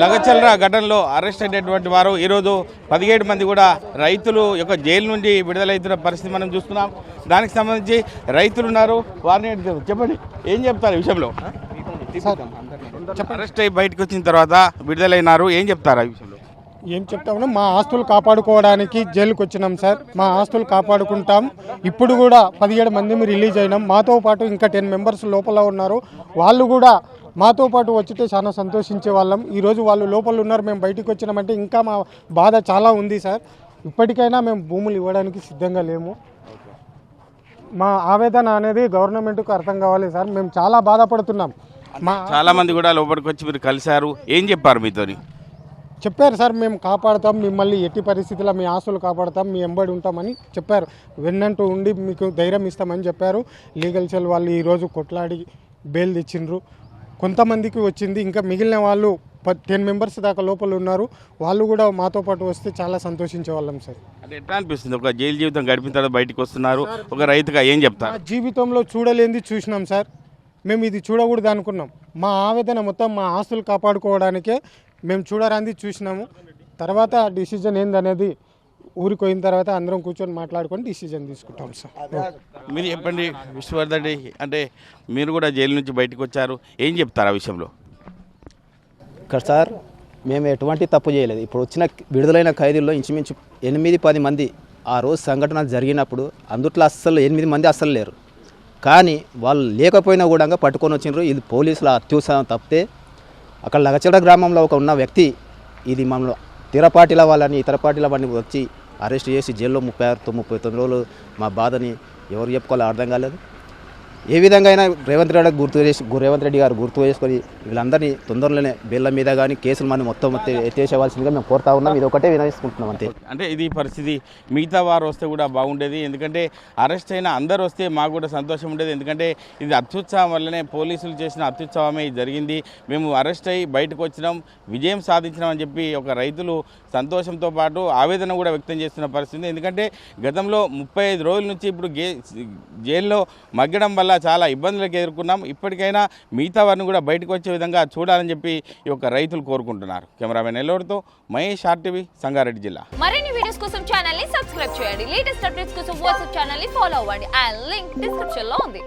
లగచల్రా ఘటనలో అరెస్ట్ అయినటువంటి వారు ఈరోజు 17 మంది కూడా రైతులు యొక్క జైలు నుండి విడుదలవుతున్న పరిస్థితి మనం చూస్తున్నాం. దానికి సంబంధించి రైతులు ఉన్నారు, వారిని చెప్పండి ఏం చెప్తారు ఈ విషయంలో? అరెస్ట్ అయ్యి బయటకు వచ్చిన తర్వాత విడుదలైనారు, ఏం చెప్తారు ఈ విషయంలో? ఏం చెప్తామన్నా, మా ఆస్తులు కాపాడుకోవడానికి జైలుకి వచ్చినాం సార్. మా ఆస్తులు కాపాడుకుంటాం. ఇప్పుడు కూడా 17 మంది రిలీజ్ అయినాం. మాతో పాటు ఇంకా 10 మెంబర్స్ లోపల ఉన్నారు. వాళ్ళు కూడా మాతో పాటు వచ్చితే చాలా సంతోషించే వాళ్ళం. ఈరోజు వాళ్ళు లోపల ఉన్నారు, మేము బయటికి వచ్చినామంటే ఇంకా మా బాధ చాలా ఉంది సార్. ఇప్పటికైనా మేము భూములు ఇవ్వడానికి సిద్ధంగా లేము. మా ఆవేదన అనేది గవర్నమెంట్కు అర్థం కావాలి సార్. మేము చాలా బాధపడుతున్నాం. చాలా మంది కూడా లోపలికి వచ్చి మీరు కలిశారు, ఏం చెప్పారు మీతోని? చెప్పారు సార్, మేము కాపాడుతాం మిమ్మల్ని, ఎట్టి పరిస్థితుల్లో మీ ఆస్తులు కాపాడుతాం, మీ ఎంబడి ఉంటామని చెప్పారు. వెన్నంటూ ఉండి మీకు ధైర్యం ఇస్తామని చెప్పారు. లీగల్ సెల్ వాళ్ళు ఈరోజు కొట్లాడి బెయిల్ తెచ్చిండ్రు. కొంతమందికి వచ్చింది, ఇంకా మిగిలిన వాళ్ళు 10 మెంబర్స్ దాకా లోపల ఉన్నారు. వాళ్ళు కూడా మాతో పాటు వస్తే చాలా సంతోషించే వాళ్ళం సార్. అంటే ఎట్లా అనిపిస్తుంది? ఒక జైలు జీవితం గడిపిన తర్వాత బయటకు వస్తున్నారు, ఒక రైతుగా ఏం చెప్తారు? జీవితంలో చూడలేంది చూసినాం సార్. మేము ఇది చూడకూడదు అనుకున్నాం. మా ఆవేదన మొత్తం మా ఆస్తులు కాపాడుకోవడానికే మేము చూడరాంది చూసినాము. తర్వాత డిసిజన్ ఏందనేది ఊరికి పోయిన తర్వాత అందరం కూర్చొని మాట్లాడుకొని డిసిజన్ తీసుకుంటాం సార్. మీరు చెప్పండి విశ్వవర్ధన్, అంటే మీరు కూడా జైలు నుంచి బయటకు వచ్చారు, ఏం చెప్తారు ఆ విషయంలో? ఇక్కడ సార్ మేము ఎటువంటి తప్పు చేయలేదు. ఇప్పుడు వచ్చిన విడుదలైన ఖైదీల్లో ఇంచుమించు 8-10 మంది ఆ రోజు సంఘటన జరిగినప్పుడు అందుట్లో అస్సలు 8 మంది అస్సలు లేరు. కానీ వాళ్ళు లేకపోయినా కూడా పట్టుకొని వచ్చిండ్రు. ఇది పోలీసుల అత్యుత్సాహం తప్పితే అక్కడ లగచడ గ్రామంలో ఉన్న వ్యక్తి ఇది మమ్మల్ని తీర పార్టీల వాళ్ళని ఇతర పార్టీల వాళ్ళని వచ్చి అరెస్ట్ చేసి జైల్లో 36-39 రోజులు మా బాధని ఎవరు చెప్పుకోవాలో అర్థం కాలేదు. ఏ విధంగా అయినా రేవంత్ రెడ్డి గారు గుర్తు చేసుకొని వీళ్ళందరినీ తొందరలోనే బెల్ల మీద కానీ కేసులు మనం మొత్తం ఎత్తేసేవాల్సిందిగా మేము కోరుతా ఉన్నాం. ఇది ఒకటే వినవిస్తుంటున్నాం అంతే. అంటే ఇది పరిస్థితి. మిగతా వారు వస్తే కూడా బాగుండేది, ఎందుకంటే అరెస్ట్ అయిన అందరు వస్తే మాకు కూడా సంతోషం ఉండేది. ఎందుకంటే ఇది అత్యుత్సాహం వల్లనే, పోలీసులు చేసిన అత్యుత్సాహమే ఇది జరిగింది. మేము అరెస్ట్ అయ్యి బయటకు వచ్చినాం, విజయం సాధించినాం అని చెప్పి ఒక రైతులు సంతోషంతో పాటు ఆవేదన కూడా వ్యక్తం చేస్తున్న పరిస్థితి. ఎందుకంటే గతంలో 35 రోజుల నుంచి ఇప్పుడు జైల్లో మగ్గడం వల్ల చాలా ఇబ్బందులకు ఎదుర్కొన్నాం. ఇప్పటికైనా మిగతా వారిని కూడా బయటకు వచ్చే విధంగా చూడాలని చెప్పి ఈ యొక్క రైతులు కోరుకుంటున్నారు. కెమెరామెన్ ఎల్లూరుతో మహేష్, RTV, సంగారెడ్డి జిల్లా. మరిన్ని వీడియోస్ కోసం ఛానల్ ని సబ్స్క్రైబ్ చేయండి. లేటెస్ట్ అప్డేట్స్ కోసం వాట్సాప్ ఛానల్ ని ఫాలో అవ్వండి. ఆ లింక్ డిస్క్రిప్షన్ లో ఉంది.